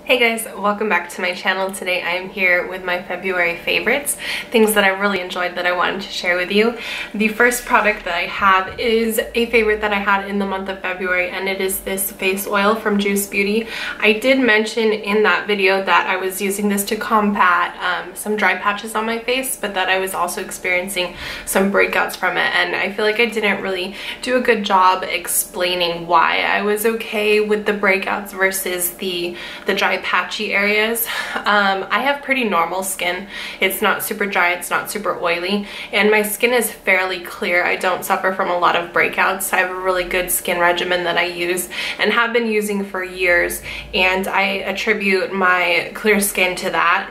Hey guys, welcome back to my channel. Today I am here with my February favorites, things that I really enjoyed that I wanted to share with you. The first product that I have is a favorite that I had in the month of February, and it is this face oil from Juice Beauty. I did mention in that video that I was using this to combat some dry patches on my face, but that I was also experiencing some breakouts from it, and I feel like I didn't really do a good job explaining why I was okay with the breakouts versus the dry patchy areas. I have pretty normal skin. It's not super dry, it's not super oily, and my skin is fairly clear. I don't suffer from a lot of breakouts. I have a really good skin regimen that I use and have been using for years, and I attribute my clear skin to that.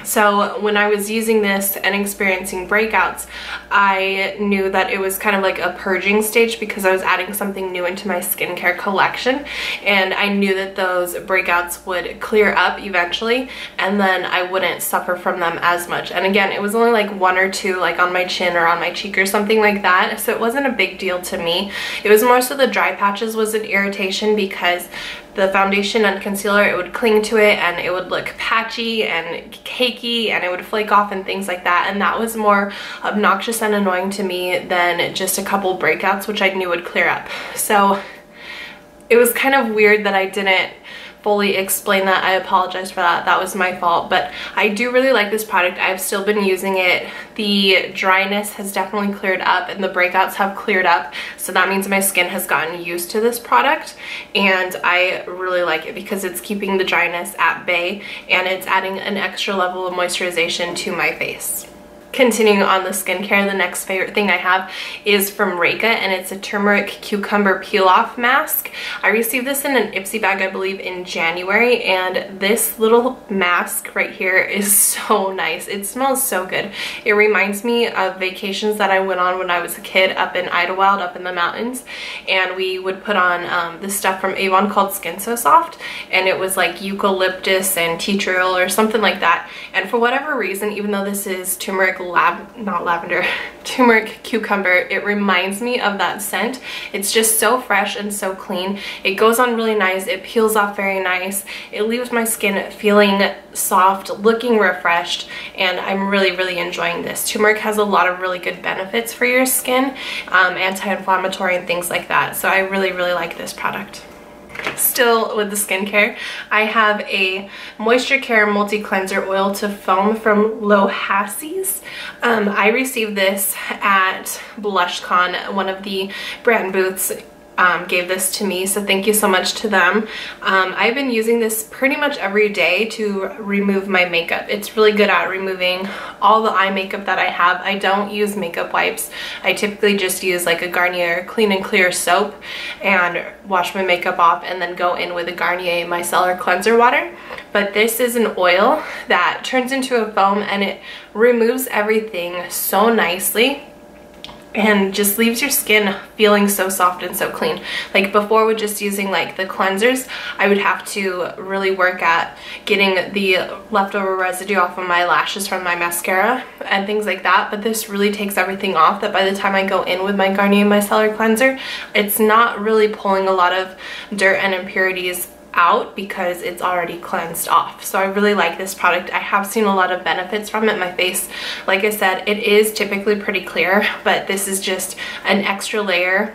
So when I was using this and experiencing breakouts, I knew that it was kind of like a purging stage because I was adding something new into my skincare collection, and I knew that those breakouts would clear up eventually and then I wouldn't suffer from them as much. And again, it was only like one or two, like on my chin or on my cheek or something like that, so it wasn't a big deal to me. It was more so the dry patches was an irritation because the foundation and concealer, it would cling to it and it would look patchy and cakey and it would flake off and things like that, and that was more obnoxious and annoying to me than just a couple breakouts, which I knew would clear up. So it was kind of weird that I didn't fully explain that. I apologize for that. That was my fault, but I do really like this product. I've still been using it. The dryness has definitely cleared up and the breakouts have cleared up, so that means my skin has gotten used to this product, and I really like it because it's keeping the dryness at bay and it's adding an extra level of moisturization to my face. Continuing on the skincare, the next favorite thing I have is from Reka, and it's a turmeric cucumber peel off mask. I received this in an Ipsy bag, I believe, in January, and this little mask right here is so nice. It smells so good. It reminds me of vacations that I went on when I was a kid up in Idlewild, up in the mountains, and we would put on this stuff from Avon called Skin So Soft, and it was like eucalyptus and tea tree oil or something like that. And for whatever reason, even though this is turmeric turmeric cucumber, it reminds me of that scent. It's just so fresh and so clean. It goes on really nice. It peels off very nice. It leaves my skin feeling soft, looking refreshed, and I'm really enjoying this. Turmeric has a lot of really good benefits for your skin, anti-inflammatory and things like that. So I really like this product. Still with the skincare, I have a Moisture Care Multi Cleanser Oil to Foam from Lohasses. I received this at BlushCon. One of the brand booths gave this to me, so thank you so much to them. I've been using this pretty much every day to remove my makeup. It's really good at removing all the eye makeup that I have. I don't use makeup wipes. I typically just use like a Garnier Clean and Clear soap and wash my makeup off and then go in with a Garnier Micellar Cleanser Water. But this is an oil that turns into a foam and it removes everything so nicely and just leaves your skin feeling so soft and so clean. Like before, with just using like the cleansers, I would have to really work at getting the leftover residue off of my lashes from my mascara and things like that, but this really takes everything off, that by the time I go in with my Garnier Micellar Cleanser, it's not really pulling a lot of dirt and impurities out because it's already cleansed off. So I really like this product. I have seen a lot of benefits from it. My face, like I said, it is typically pretty clear, but this is just an extra layer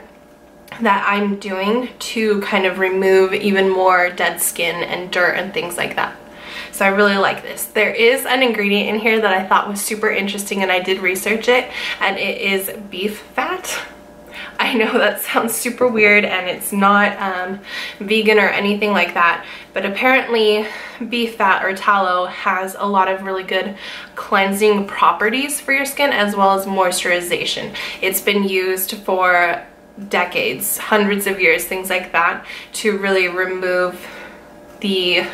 that I'm doing to kind of remove even more dead skin and dirt and things like that. So I really like this. There is an ingredient in here that I thought was super interesting, and I did research it, and it is beef fat. I know that sounds super weird and it's not vegan or anything like that, but apparently beef fat or tallow has a lot of really good cleansing properties for your skin as well as moisturization. It's been used for decades, hundreds of years, things like that, to really remove the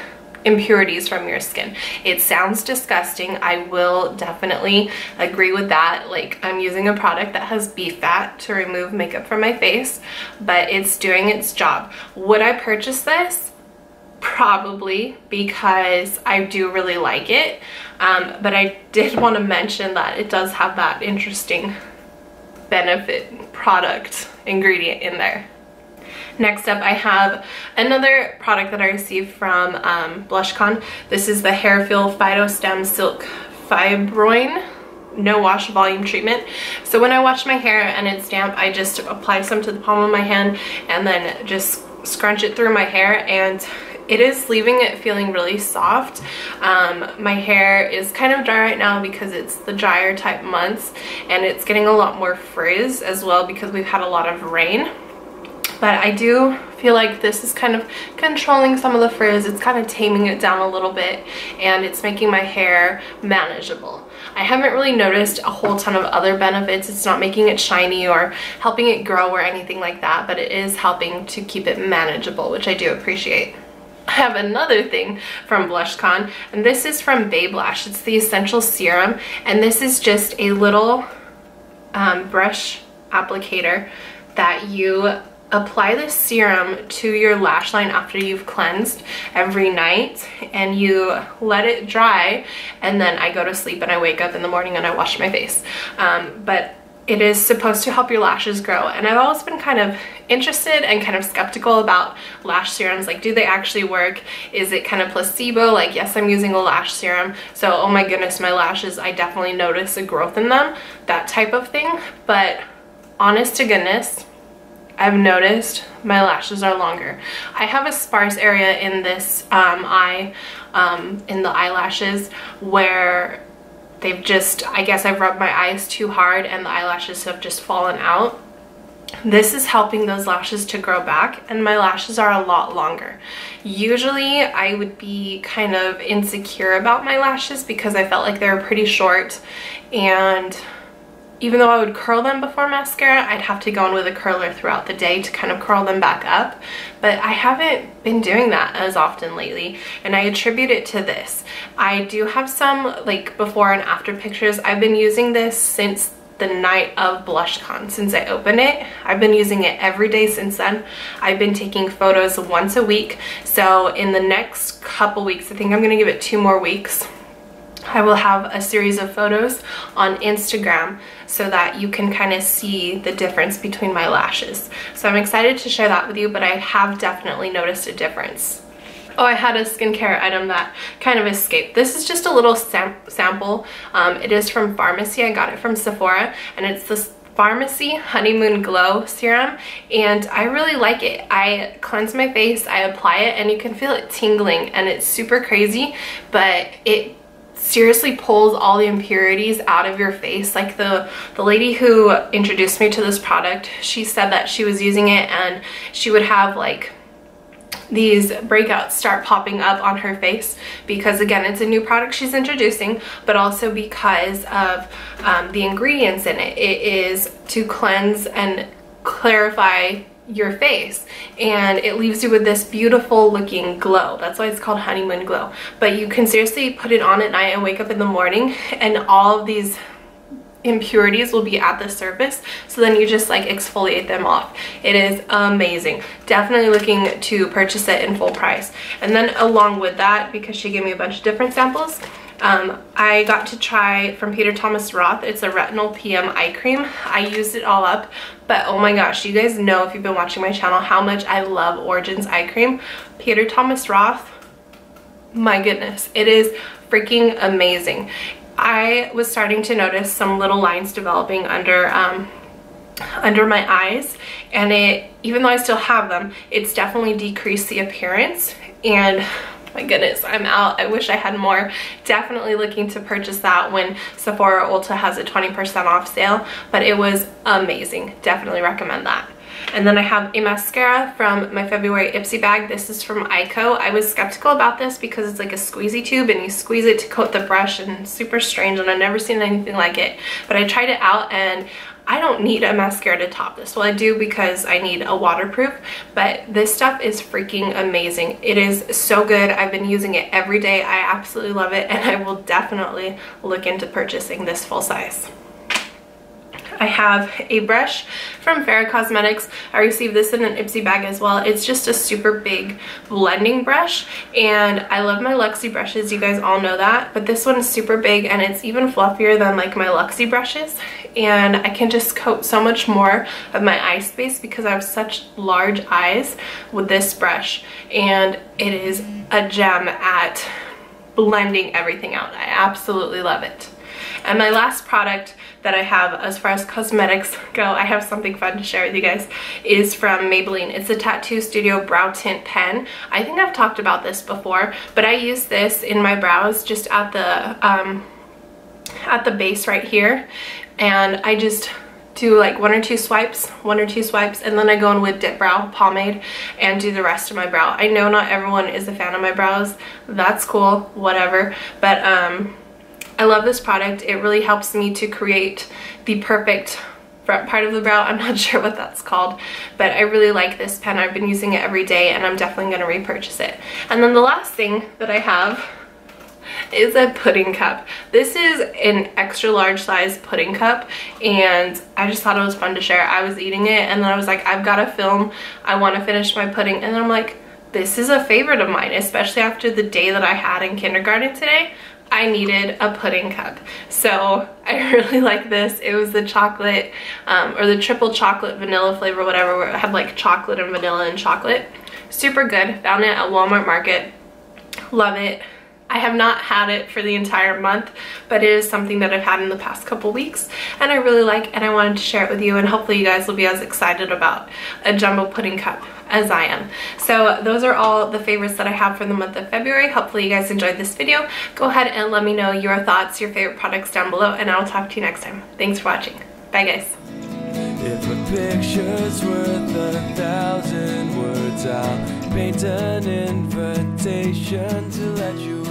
impurities from your skin. It sounds disgusting. I will definitely agree with that. Like, I'm using a product that has beef fat to remove makeup from my face, but it's doing its job. Would I purchase this? Probably, because I do really like it, but I did want to mention that it does have that interesting benefit product ingredient in there. Next up, I have another product that I received from blushcon. This is the Hair Feel Phyto Stem Silk Fibroin No Wash Volume Treatment. So when I wash my hair and it's damp, I just apply some to the palm of my hand and then just scrunch it through my hair, and it is leaving it feeling really soft. My hair is kind of dry right now because it's the drier type months, and it's getting a lot more frizz as well because we've had a lot of rain. But I do feel like this is kind of controlling some of the frizz. It's kind of taming it down a little bit, and it's making my hair manageable. I haven't really noticed a whole ton of other benefits. It's not making it shiny or helping it grow or anything like that, but it is helping to keep it manageable, which I do appreciate. I have another thing from blushcon, and this is from Babe Lash. It's the Essential Serum, and this is just a little brush applicator that you apply this serum to your lash line after you've cleansed every night, and you let it dry, and then I go to sleep and I wake up in the morning and I wash my face. But it is supposed to help your lashes grow, and I've always been kind of interested and kind of skeptical about lash serums. Like, do they actually work? Is it kind of placebo? Like, yes, I'm using a lash serum, so oh my goodness, my lashes, I definitely notice a growth in them, that type of thing. But honest to goodness, I've noticed my lashes are longer. I have a sparse area in this eye, in the eyelashes, where they've just, I guess I've rubbed my eyes too hard and the eyelashes have just fallen out. This is helping those lashes to grow back, and my lashes are a lot longer. Usually I would be kind of insecure about my lashes because I felt like they were pretty short, and even though I would curl them before mascara, I'd have to go in with a curler throughout the day to kind of curl them back up. But I haven't been doing that as often lately, and I attribute it to this. I do have some like before and after pictures. I've been using this since the night of blushcon. Since I opened it, I've been using it every day since then. I've been taking photos once a week. So in the next couple weeks, I think I'm gonna give it 2 more weeks, I will have a series of photos on Instagram so that you can kind of see the difference between my lashes. So I'm excited to share that with you, but I have definitely noticed a difference. Oh, I had a skincare item that kind of escaped. This is just a little sample. It is from Pharmacy. I got it from Sephora, and it's this Pharmacy Honeymoon Glow Serum, and I really like it. I cleanse my face, I apply it, and you can feel it tingling, and it's super crazy, but it seriously pulls all the impurities out of your face. Like the lady who introduced me to this product, she said that she was using it and she would have like these breakouts start popping up on her face because, again, it's a new product she's introducing, but also because of the ingredients in it. It is to cleanse and clarify your face, and it leaves you with this beautiful looking glow. That's why it's called Honeymoon Glow. But you can seriously put it on at night and wake up in the morning, and all of these impurities will be at the surface, so then you just like exfoliate them off. It is amazing. Definitely looking to purchase it in full price. And then along with that, because she gave me a bunch of different samples, I got to try from Peter Thomas Roth. It's a retinol PM eye cream. I used it all up, but oh my gosh, you guys know if you've been watching my channel how much I love Origins eye cream. Peter Thomas Roth, my goodness, it is freaking amazing. I was starting to notice some little lines developing under my eyes, and even though I still have them, it's definitely decreased the appearance. And my goodness, I'm out. I wish I had more. Definitely looking to purchase that when Sephora Ulta has a 20% off sale, but it was amazing. Definitely recommend that. And then I have a mascara from my February Ipsy bag. This is from Ico. I was skeptical about this because it's like a squeezy tube and you squeeze it to coat the brush, and it's super strange, and I've never seen anything like it. But I tried it out, and I don't need a mascara to top this. Well, I do because I need a waterproof, but this stuff is freaking amazing. It is so good. I've been using it every day. I absolutely love it, and I will definitely look into purchasing this full size. I have a brush from Farrah Cosmetics. I received this in an Ipsy bag as well. It's just a super big blending brush, and I love my Luxie brushes, you guys all know that, but this one is super big and it's even fluffier than like my Luxie brushes, and I can just coat so much more of my eye space because I have such large eyes with this brush, and it is a gem at blending everything out. I absolutely love it. And my last product that I have as far as cosmetics go, I have something fun to share with you guys, is from Maybelline. It's a Tattoo Studio Brow Tint Pen. I think I've talked about this before, but I use this in my brows just at the base right here, and I just do like one or two swipes, and then I go in with Dip Brow Pomade and do the rest of my brow. I know not everyone is a fan of my brows. That's cool, whatever, but I love this product. It really helps me to create the perfect front part of the brow. I'm not sure what that's called, but I really like this pen. I've been using it every day, and I'm definitely going to repurchase it. And then the last thing that I have is a pudding cup. This is an extra large size pudding cup, and I just thought it was fun to share. I was eating it, and then I was like, I've got to film. I want to finish my pudding, and then I'm like, this is a favorite of mine, especially after the day that I had in kindergarten today. I needed a pudding cup, so I really like this. It was the chocolate or the triple chocolate vanilla flavor, whatever, where it had like chocolate and vanilla and chocolate. Super good. Found it at Walmart Market. Love it. I have not had it for the entire month, but it is something that I've had in the past couple weeks and I really like, and I wanted to share it with you, and hopefully you guys will be as excited about a jumbo pudding cup as I am. So those are all the favorites that I have for the month of February. Hopefully you guys enjoyed this video. Go ahead and let me know your thoughts, your favorite products down below, and I'll talk to you next time. Thanks for watching. Bye guys. If a picture's worth 1,000 words, I'll paint an invitation to let you